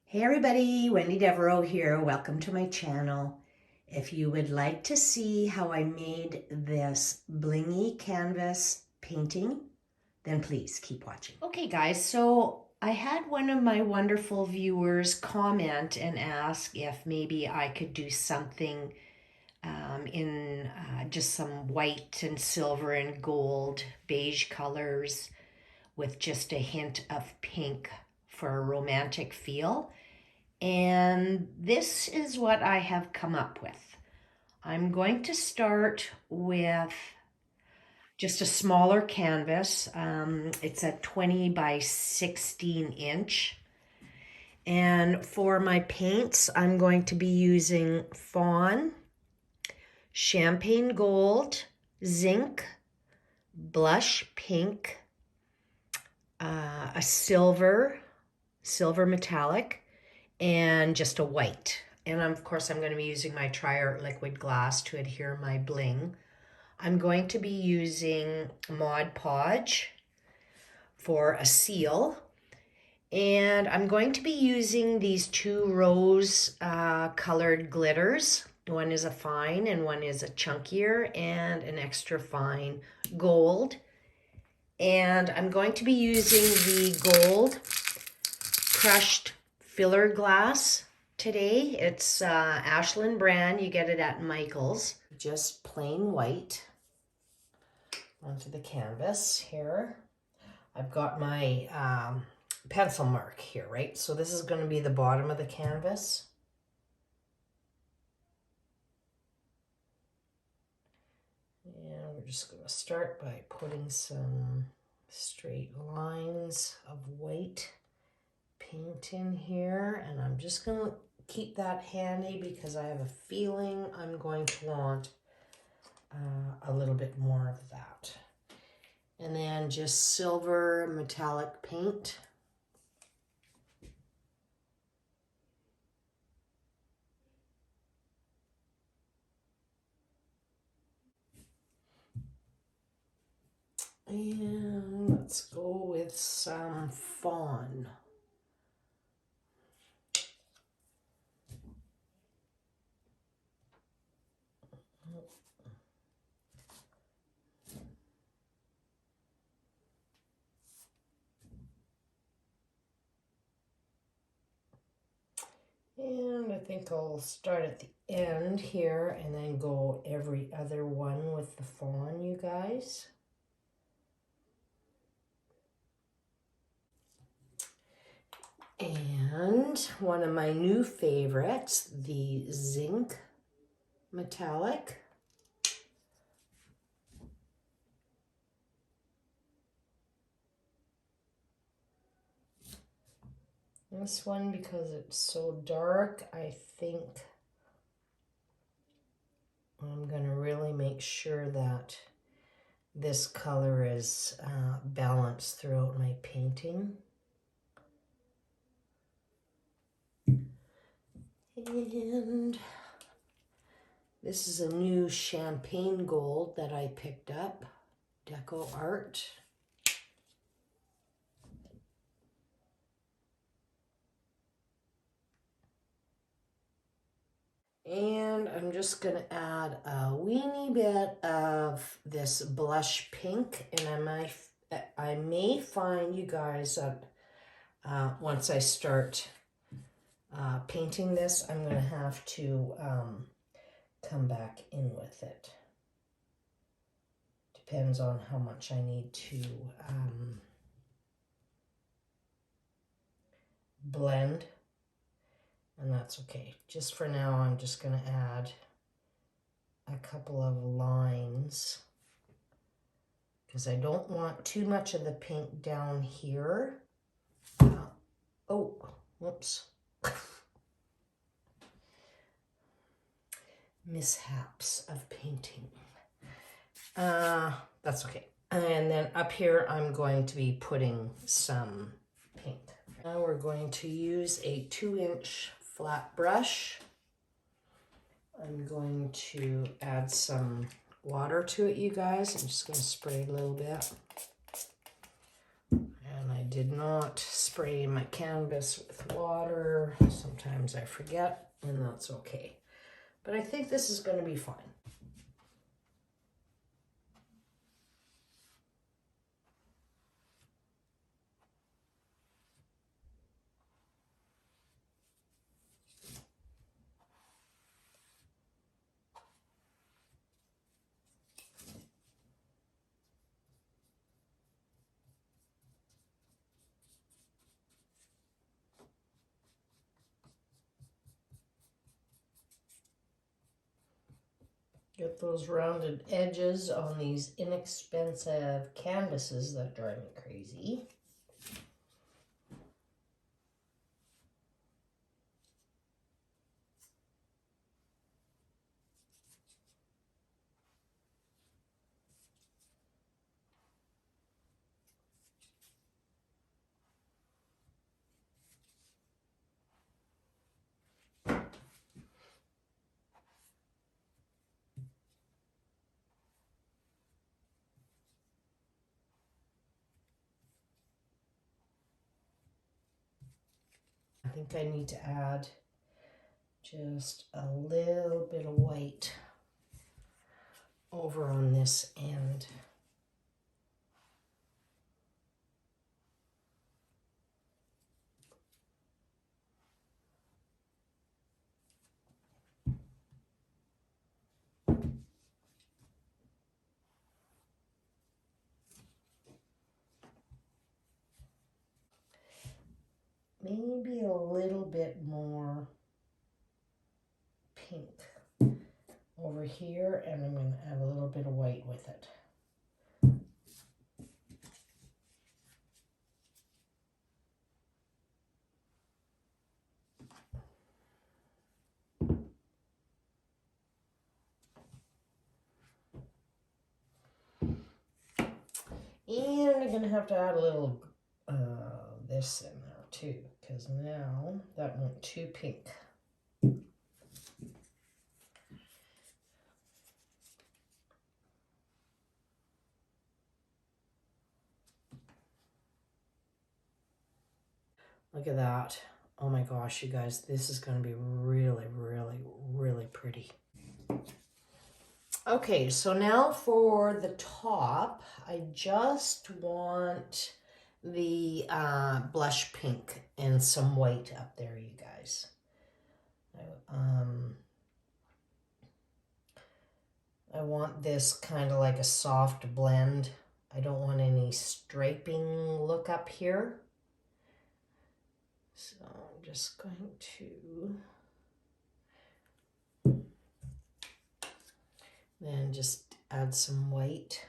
Hey everybody, Wendy Devereaux here. Welcome to my channel. If you would like to see how I made this blingy canvas painting, then please keep watching. Okay guys, so I had one of my wonderful viewers comment and ask if maybe I could do something in just some white and silver and gold beige colors with just a hint of pink for a romantic feel. And this is what I have come up with. I'm going to start with just a smaller canvas. It's a 20 by 16 inch. And for my paints, I'm going to be using Fawn, Champagne Gold, Zinc, Blush Pink, a silver metallic, and just a white. And of course, I'm going to be using my DecoArt liquid glass to adhere my bling. I'm going to be using Mod Podge for a seal. And I'm going to be using these two rose colored glitters. One is a fine and one is a chunkier, and an extra fine gold. And I'm going to be using the gold crushed filler glass today. It's Ashland brand. You get it at Michael's. Just plain white onto the canvas here. I've got my pencil mark here, right? So this is going to be the bottom of the canvas. And we're just going to start by putting some straight lines of white paint in here, and I'm just going to keep that handy because I have a feeling I'm going to want a little bit more of that. And then just silver metallic paint. And let's go with some fawn. And I think I'll start at the end here and then go every other one with the fawn, you guys. And one of my new favorites, the Zinc metallic. This one, because it's so dark, I think I'm going to really make sure that this color is balanced throughout my painting. And this is a new Champagne Gold that I picked up, DecoArt. And I'm just going to add a weeny bit of this blush pink, and I may find, you guys, that once I start painting this, I'm going to have to come back in with it. Depends on how much I need to blend, and that's okay. Just for now, I'm just going to add a couple of lines because I don't want too much of the pink down here. Oh, whoops. Mishaps of painting. That's okay. And then up here, I'm going to be putting some paint. Now we're going to use a 2-inch flat brush. I'm going to add some water to it, you guys. I'm just going to spray a little bit. And I did not spray my canvas with water. Sometimes I forget, and that's okay. But I think this is going to be fine. Get those rounded edges on these inexpensive canvases that drive me crazy. I think I need to add just a little bit of white over on this end. Maybe a little bit more pink over here, and I'm going to add a little bit of white with it. And I'm going to have to add a little this in there too, because now that went too pink. Look at that. Oh my gosh, you guys, this is going to be really, really, really pretty. Okay, so now for the top, I just want the blush pink and some white up there, you guys. I want this kind of like a soft blend. I don't want any striping look up here. So I'm just going to then just add some white.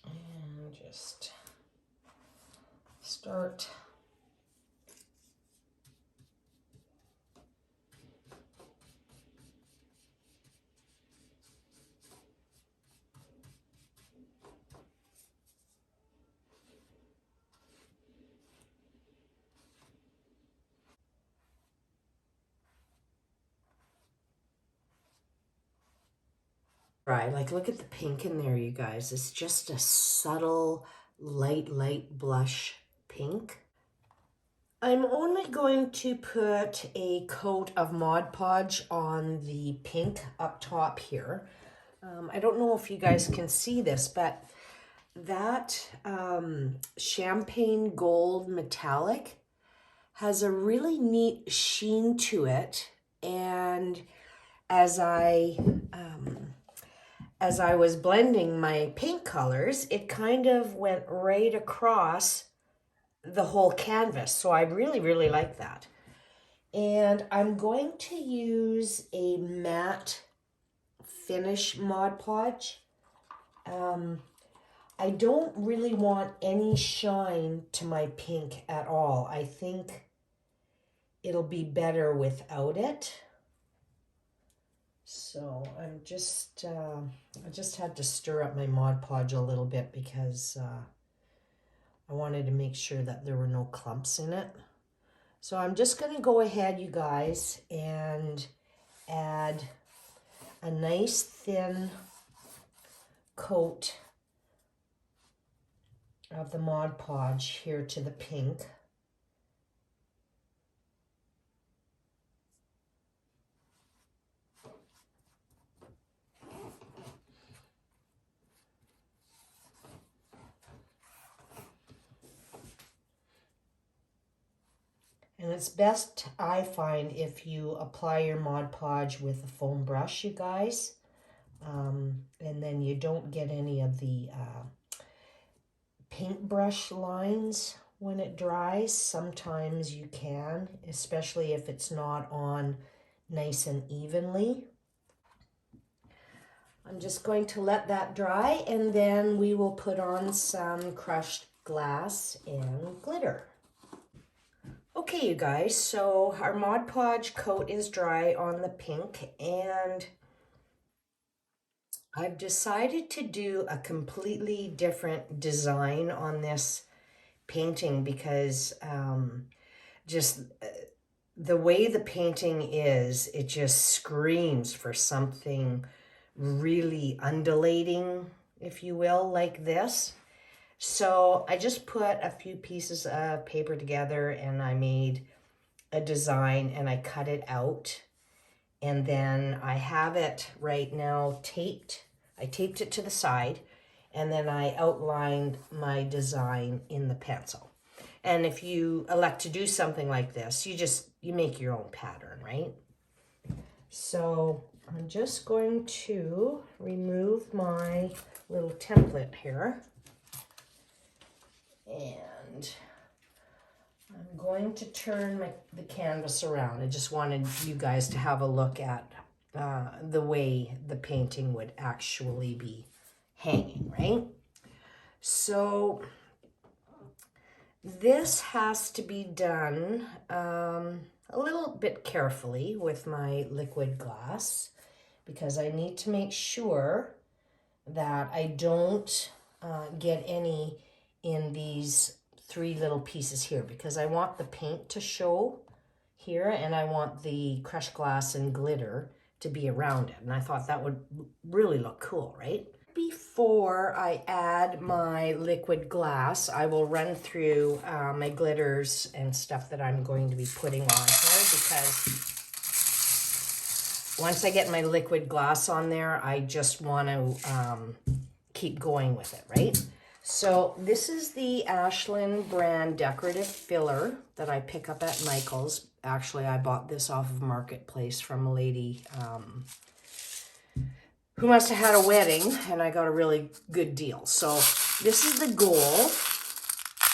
And just start right, like look at the pink in there, you guys. It's just a subtle, light blush pink. I'm only going to put a coat of Mod Podge on the pink up top here. I don't know if you guys can see this, but that champagne gold metallic has a really neat sheen to it. And as I was blending my paint colors, it kind of went right across the whole canvas. So I really, really like that. And I'm going to use a matte finish Mod Podge. I don't really want any shine to my pink at all. I think it'll be better without it. So I'm just, I just had to stir up my Mod Podge a little bit because I wanted to make sure that there were no clumps in it. So I'm just going to go ahead, you guys, and add a nice thin coat of the Mod Podge here to the pink. And it's best, I find, if you apply your Mod Podge with a foam brush, you guys. And then you don't get any of the paintbrush lines when it dries. Sometimes you can, especially if it's not on nice and evenly. I'm just going to let that dry, and then we will put on some crushed glass and glitter. Okay, you guys, so our Mod Podge coat is dry on the pink, and I've decided to do a completely different design on this painting because just the way the painting is, it just screams for something really undulating, if you will, like this. So I just put a few pieces of paper together and I made a design and I cut it out. And then I have it right now taped. I taped it to the side and then I outlined my design in the pencil. And if you elect to do something like this, you make your own pattern, right? So I'm just going to remove my little template here. And I'm going to turn the canvas around. I just wanted you guys to have a look at the way the painting would actually be hanging, right? So this has to be done a little bit carefully with my liquid glass because I need to make sure that I don't get any in these three little pieces here because I want the paint to show here and I want the crushed glass and glitter to be around it. And I thought that would really look cool, right? Before I add my liquid glass, I will run through my glitters and stuff that I'm going to be putting on here because once I get my liquid glass on there, I just want to keep going with it, right? So this is the Ashland brand decorative filler that I pick up at Michael's. Actually, I bought this off of Marketplace from a lady who must have had a wedding, and I got a really good deal. So this is the gold.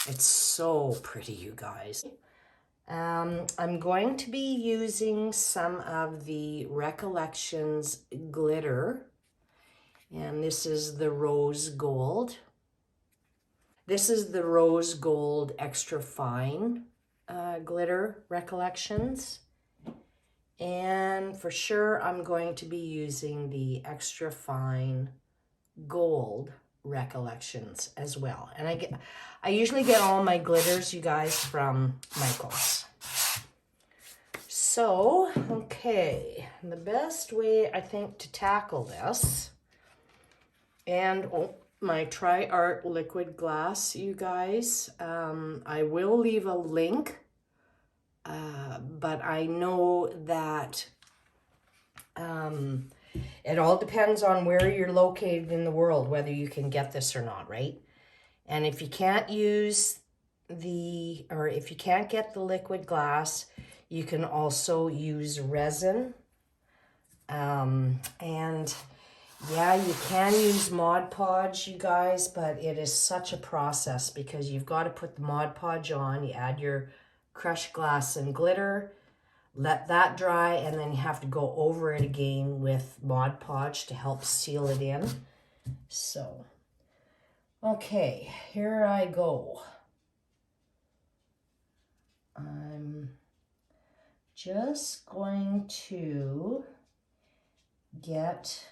It's so pretty, you guys. I'm going to be using some of the Recollections glitter, and this is the rose gold. This is the rose gold extra fine glitter Recollections. And for sure, I'm going to be using the extra fine gold Recollections as well. And I usually get all my glitters, you guys, from Michael's. So, okay, the best way I think to tackle this, and my DecoArt liquid glass, you guys. I will leave a link, but I know that it all depends on where you're located in the world, whether you can get this or not, right? And if you can't use if you can't get the liquid glass, you can also use resin. And yeah, you can use Mod Podge, you guys, but it is such a process because you've got to put the Mod Podge on, you add your crushed glass and glitter, let that dry, and then you have to go over it again with Mod Podge to help seal it in. So, okay, here I go. I'm just going to get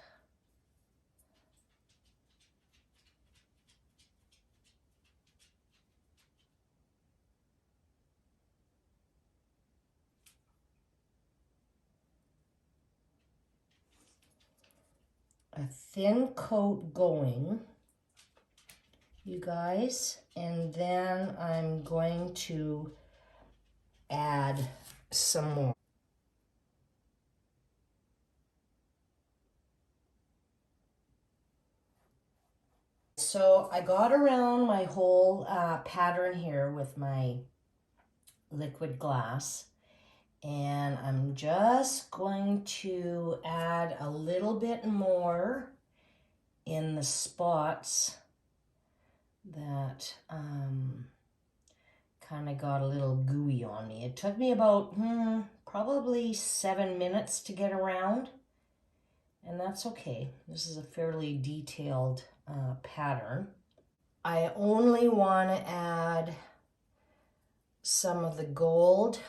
a thin coat going, you guys, and then I'm going to add some more. So I got around my whole pattern here with my liquid glass, and I'm just going to add a little bit more in the spots that kind of got a little gooey on me. It took me about probably 7 minutes to get around, and that's okay. This is a fairly detailed pattern. I only want to add some of the gold,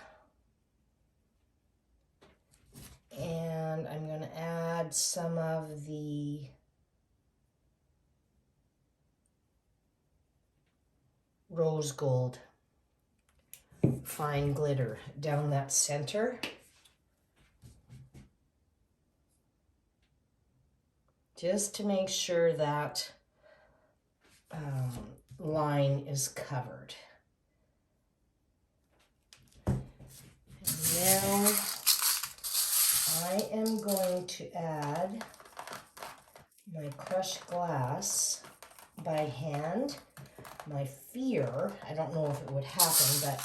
and I'm going to add some of the rose gold fine glitter down that center. Just to make sure that line is covered. And now I am going to add my crushed glass by hand. My fear, I don't know if it would happen,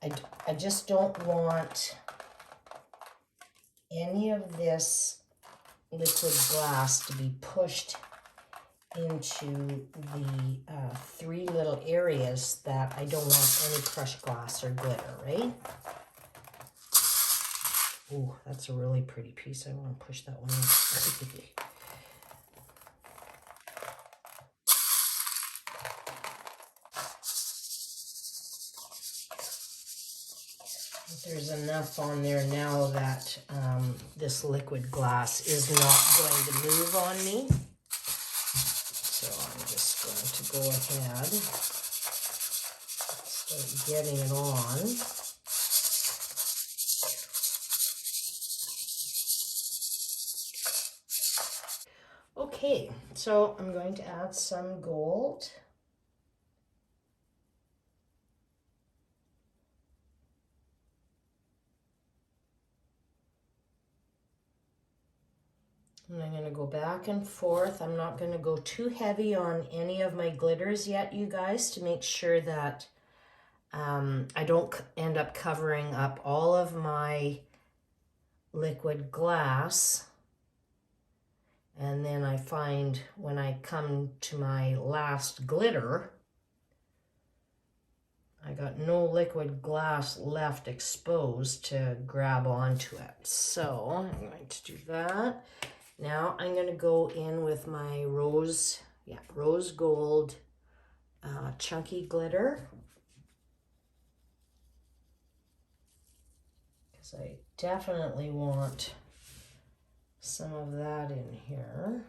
but I just don't want any of this liquid glass to be pushed into the 3 little areas that I don't want any crushed glass or glitter, right? Oh, that's a really pretty piece. I want to push that one in. There's enough on there now that this liquid glass is not going to move on me. So I'm just going to go ahead and start getting it on. Okay, so I'm going to add some gold. And I'm going to go back and forth. I'm not going to go too heavy on any of my glitters yet, you guys, to make sure that I don't end up covering up all of my liquid glass. And then I find when I come to my last glitter, I got no liquid glass left exposed to grab onto it. So I'm going to do that. Now I'm going to go in with my rose gold chunky glitter. Because I definitely want some of that in here.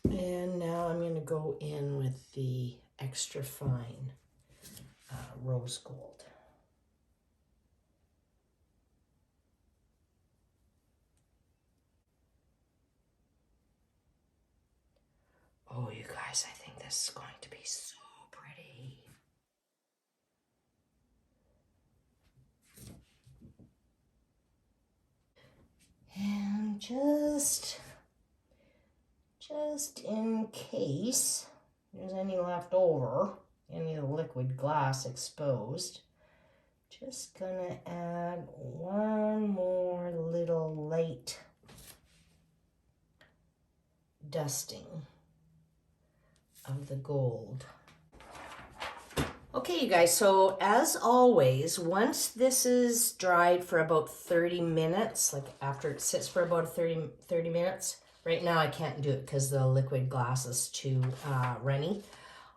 And now I'm going to go in with the extra fine rose gold. Oh, you guys, I think this is going to be so pretty. And just in case there's any left over, any of the liquid glass exposed, just gonna add one more little light dusting of the gold. Okay, you guys, so as always, once this is dried for about 30 minutes, like after it sits for about 30 minutes, right now I can't do it because the liquid glass is too runny.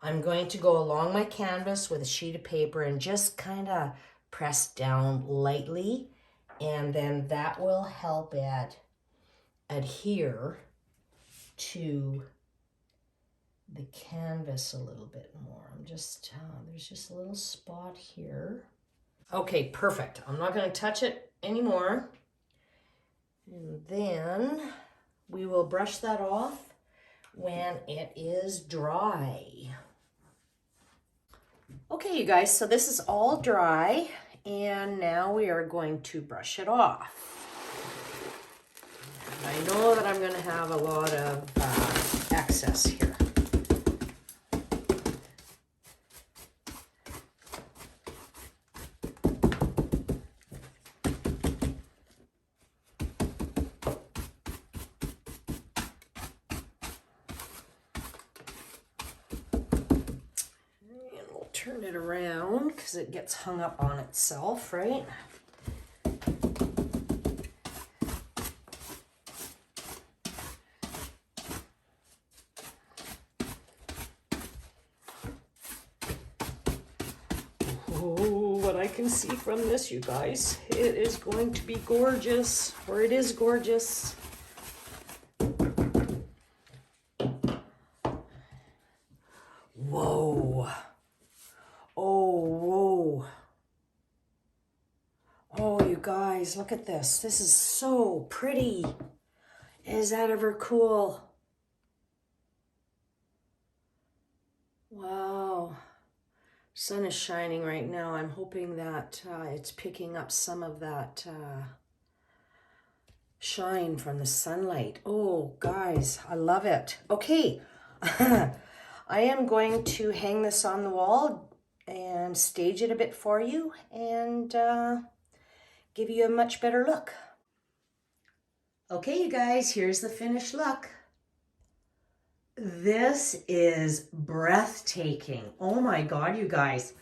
I'm going to go along my canvas with a sheet of paper and just kind of press down lightly, and then that will help it adhere to the canvas a little bit more. I'm just, there's just a little spot here. Okay, perfect. I'm not going to touch it anymore. And then we will brush that off when it is dry. Okay, you guys, so this is all dry, and now we are going to brush it off. I know that I'm going to have a lot of excess here. And we'll turn it around because it gets hung up on itself, right? Oh, what I can see from this, you guys, it is going to be gorgeous, or it is gorgeous. Whoa. Oh, whoa. Oh, you guys, look at this. This is so pretty. Is that ever cool? Wow. Sun is shining right now. I'm hoping that it's picking up some of that shine from the sunlight. Oh, guys, I love it. Okay, I am going to hang this on the wall and stage it a bit for you and give you a much better look. Okay, you guys, here's the finished look. This is breathtaking. Oh my God, you guys.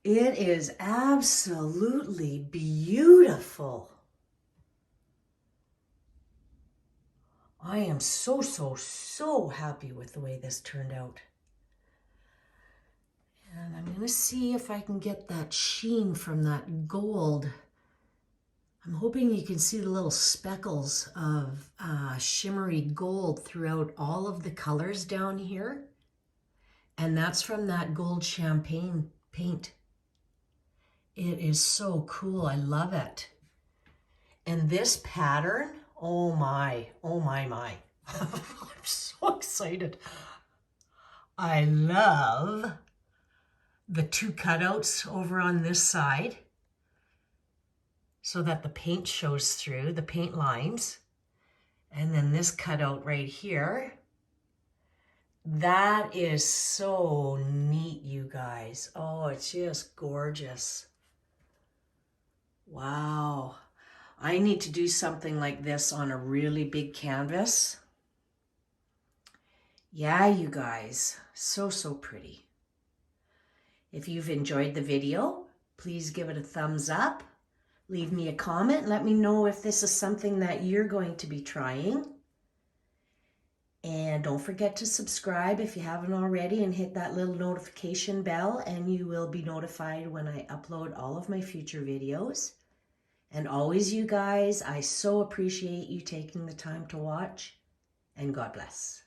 It is absolutely beautiful. I am so happy with the way this turned out. And I'm going to see if I can get that sheen from that gold. I'm hoping you can see the little speckles of shimmery gold throughout all of the colors down here. And that's from that gold champagne paint. It is so cool. I love it. And this pattern, oh my. I'm so excited. I love the two cutouts over on this side, so that the paint shows through, the paint lines. And then this cutout right here. That is so neat, you guys. Oh, it's just gorgeous. Wow. I need to do something like this on a really big canvas. Yeah, you guys. So pretty. If you've enjoyed the video, please give it a thumbs up. Leave me a comment. Let me know if this is something that you're going to be trying. And don't forget to subscribe if you haven't already, and hit that little notification bell, and you will be notified when I upload all of my future videos. And always, you guys, I so appreciate you taking the time to watch, and God bless.